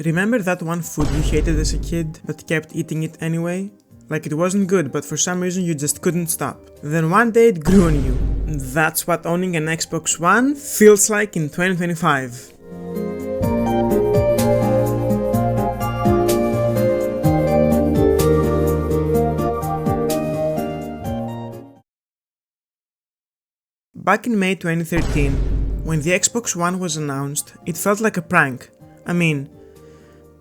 Remember that one food you hated as a kid, but kept eating it anyway? Like it wasn't good, but for some reason you just couldn't stop. Then one day it grew on you. That's what owning an Xbox One feels like in 2025. Back in May 2013, when the Xbox One was announced, it felt like a prank. I mean,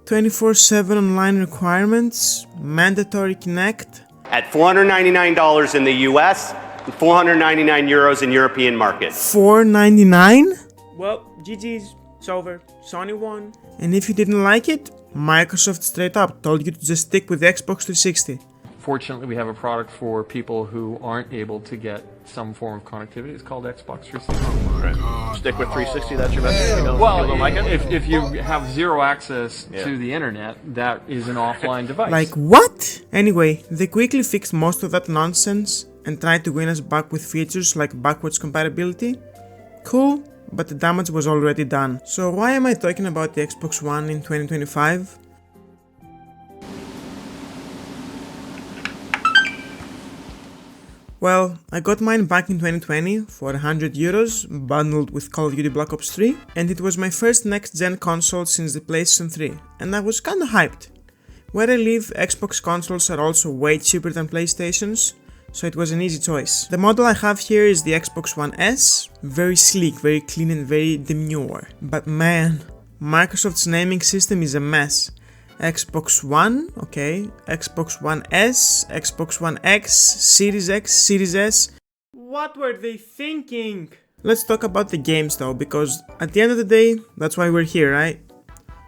24/7 online requirements, mandatory Kinect. At $499 in the US and €499 in European markets. $499? Well, GG's, it's over. Sony won. And if you didn't like it, Microsoft straight up told you to just stick with the Xbox 360. Fortunately, we have a product for people who aren't able to get some form of connectivity. It's called Xbox 360. Stick with 360, that's your best way to go. Well, you don't like it? if you have zero access to the internet, that is an offline device. Like what? Anyway, they quickly fixed most of that nonsense and tried to win us back with features like backwards compatibility. Cool, but the damage was already done. So why am I talking about the Xbox One in 2025? Well, I got mine back in 2020 for €100, bundled with Call of Duty Black Ops 3, and it was my first next-gen console since the PlayStation 3, and I was kinda hyped. Where I live, Xbox consoles are also way cheaper than PlayStations, so it was an easy choice. The model I have here is the Xbox One S, very sleek, very clean and very demure. But man, Microsoft's naming system is a mess. Xbox One, okay, Xbox One S, Xbox One X, Series X, Series S. What were they thinking? Let's talk about the games though, because at the end of the day, that's why we're here, right?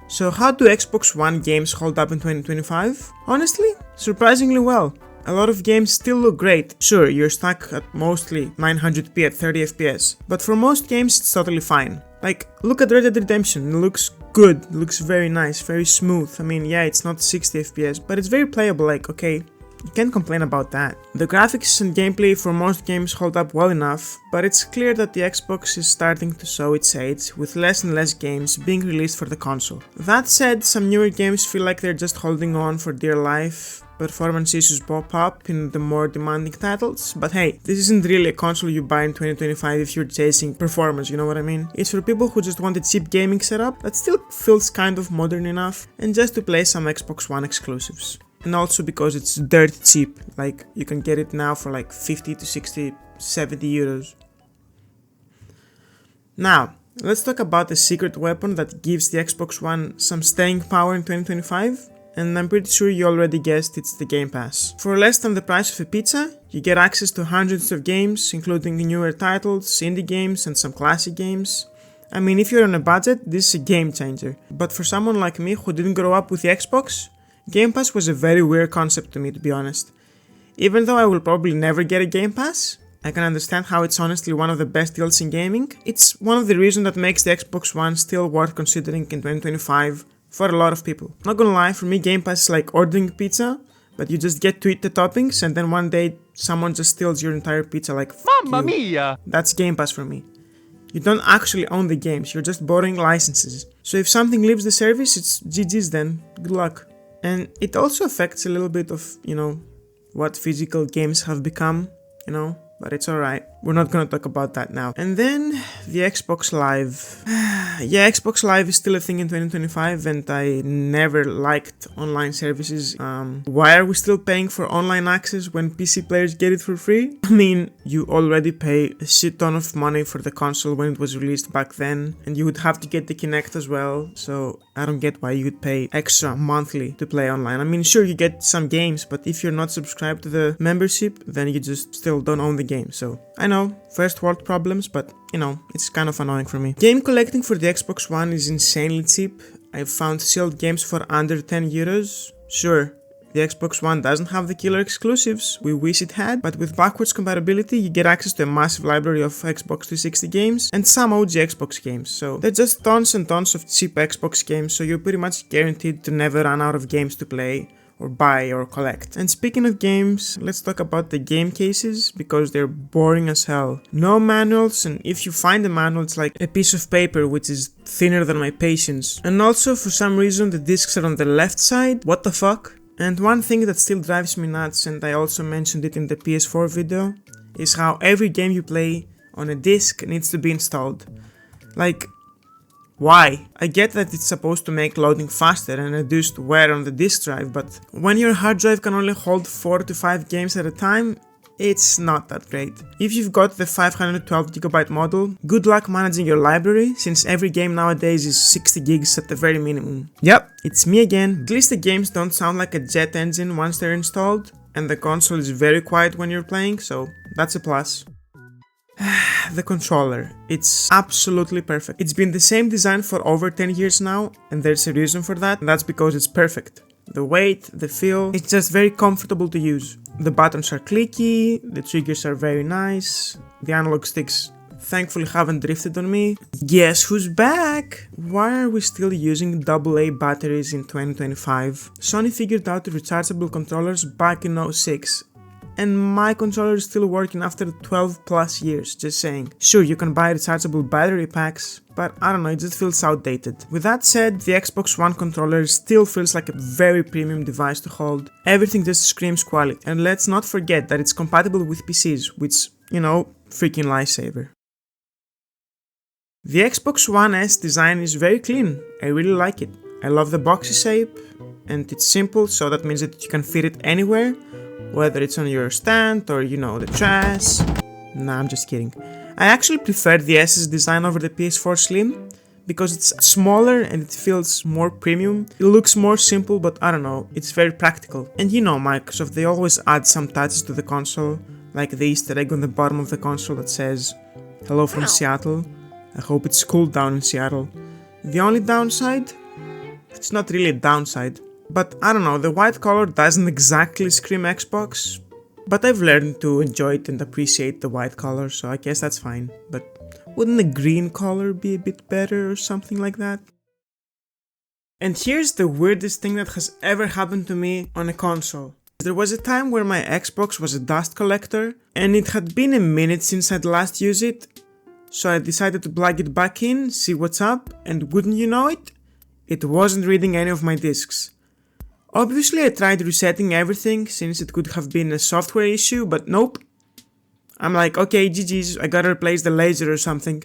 So how do Xbox One games hold up in 2025? Honestly, surprisingly well. A lot of games still look great. Sure, you're stuck at mostly 900p at 30 FPS, but for most games it's totally fine. Like, look at Red Dead Redemption, it looks good, it looks very nice, very smooth. I mean, yeah, it's not 60 FPS, but it's very playable, like, okay, you can't complain about that. The graphics and gameplay for most games hold up well enough, but it's clear that the Xbox is starting to show its age, with less and less games being released for the console. That said, some newer games feel like they're just holding on for dear life. Performance issues pop up in the more demanding titles, but hey, this isn't really a console you buy in 2025 if you're chasing performance, you know what I mean? It's for people who just want a cheap gaming setup that still feels kind of modern enough, and just to play some Xbox One exclusives. And also because it's dirt cheap, like you can get it now for like 50 to 60, 70 euros. Now, let's talk about the secret weapon that gives the Xbox One some staying power in 2025. And I'm pretty sure you already guessed it's the GamePass. For less than the price of a pizza, you get access to hundreds of games, including newer titles, indie games, and some classic games. I mean, if you're on a budget, this is a game changer. But for someone like me who didn't grow up with the Xbox, Game Pass was a very weird concept to me, to be honest. Even though I will probably never get a Game Pass, I can understand how it's honestly one of the best deals in gaming. It's one of the reasons that makes the Xbox One still worth considering in 2025. For a lot of people. Not gonna lie, for me Game Pass is like ordering pizza, but you just get to eat the toppings and then one day someone just steals your entire pizza like Mamma mia! That's Game Pass for me. You don't actually own the games, you're just borrowing licenses. So if something leaves the service, it's GG's then, good luck. And it also affects a little bit of, you know, what physical games have become, you know, but it's alright. We're not gonna talk about that now. And then, the Xbox Live. Yeah, Xbox Live is still a thing in 2025 and I never liked online services. Why are we still paying for online access when PC players get it for free? I mean, you already pay a shit ton of money for the console when it was released back then, and you would have to get the Kinect as well, so I don't get why you would pay extra monthly to play online. I mean, sure, you get some games, but if you're not subscribed to the membership, then you just still don't own the game, so I know, first world problems, but you know, it's kind of annoying for me. Game collecting for the Xbox One is insanely cheap. I've found sealed games for under 10 euros. Sure, the Xbox One doesn't have the killer exclusives we wish it had, but with backwards compatibility you get access to a massive library of Xbox 360 games and some OG Xbox games, so there's just tons and tons of cheap Xbox games, so you're pretty much guaranteed to never run out of games to play or buy or collect. And speaking of games, let's talk about the game cases because they're boring as hell. No manuals, and if you find a manual, it's like a piece of paper which is thinner than my patience. And also, for some reason, the discs are on the left side. What the fuck? And one thing that still drives me nuts, and I also mentioned it in the PS4 video, is how every game you play on a disc needs to be installed. Like, why? I get that it's supposed to make loading faster and reduce wear on the disk drive, but when your hard drive can only hold 4 to 5 games at a time, it's not that great. If you've got the 512GB model, good luck managing your library, since every game nowadays is 60 gigs at the very minimum. Yep, it's me again. At least the games don't sound like a jet engine once they're installed, and the console is very quiet when you're playing, so that's a plus. The controller. It's absolutely perfect. It's been the same design for over 10 years now, and there's a reason for that, and that's because it's perfect. The weight, the feel, it's just very comfortable to use. The buttons are clicky, the triggers are very nice, the analog sticks thankfully haven't drifted on me. Guess who's back? Why are we still using AA batteries in 2025? Sony figured out rechargeable controllers back in 2006. And my controller is still working after 12 plus years, just saying. Sure, you can buy rechargeable battery packs, but I don't know, it just feels outdated. With that said, the Xbox One controller still feels like a very premium device to hold. Everything just screams quality. And let's not forget that it's compatible with PCs, which, you know, freaking lifesaver. The Xbox One S design is very clean. I really like it. I love the boxy shape, and it's simple, so that means that you can fit it anywhere. Whether it's on your stand or, you know, the trash. Nah, I'm just kidding. I actually prefer the S's design over the PS4 Slim because it's smaller and it feels more premium. It looks more simple, but I don't know, it's very practical. And you know, Microsoft, they always add some touches to the console, like the Easter egg on the bottom of the console that says, "Hello from Seattle. I hope it's cool down in Seattle." The only downside? It's not really a downside. But I don't know, the white color doesn't exactly scream Xbox, but I've learned to enjoy it and appreciate the white color, so I guess that's fine. But wouldn't the green color be a bit better or something like that? And here's the weirdest thing that has ever happened to me on a console. There was a time where my Xbox was a dust collector, and it had been a minute since I'd last used it, so I decided to plug it back in, see what's up, and wouldn't you know it? It wasn't reading any of my discs. Obviously I tried resetting everything since it could have been a software issue, but nope. I'm like, okay, GG's, I gotta replace the laser or something.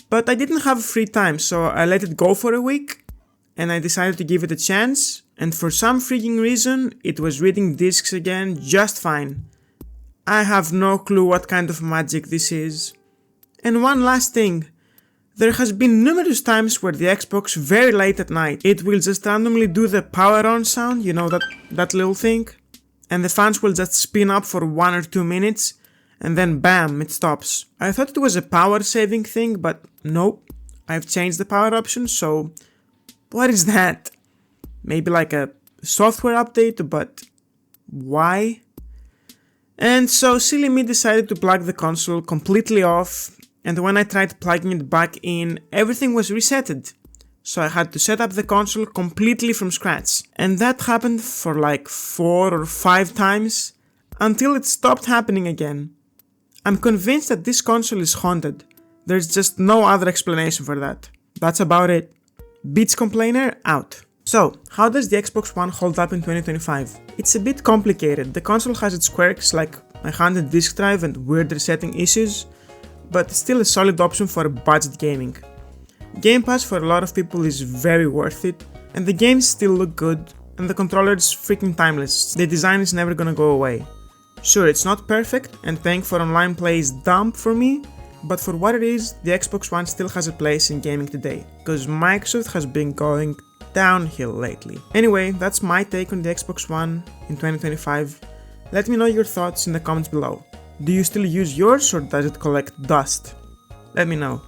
But I didn't have free time, so I let it go for a week, and I decided to give it a chance, and for some freaking reason, it was reading discs again just fine. I have no clue what kind of magic this is. And one last thing. There has been numerous times where the Xbox very late at night, it will just randomly do the power on sound, you know, that little thing, and the fans will just spin up for 1 or 2 minutes, and then bam, it stops. I thought it was a power saving thing, but nope, I've changed the power option, so what is that? Maybe like a software update, but why? And so silly me decided to plug the console completely off. And when I tried plugging it back in, everything was resetted. So I had to set up the console completely from scratch. And that happened for like 4 or 5 times, until it stopped happening again. I'm convinced that this console is haunted. There's just no other explanation for that. That's about it. Beats complainer, out. So, how does the Xbox One hold up in 2025? It's a bit complicated. The console has its quirks like a haunted disk drive and weird resetting issues, but still a solid option for budget gaming. GamePass for a lot of people is very worth it, and the games still look good, and the controller is freaking timeless. The design is never gonna go away. Sure, it's not perfect, and paying for online play is dumb for me, but for what it is, the Xbox One still has a place in gaming today, because Microsoft has been going downhill lately. Anyway, that's my take on the Xbox One in 2025. Let me know your thoughts in the comments below. Do you still use yours or does it collect dust? Let me know.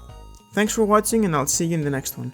Thanks for watching and I'll see you in the next one.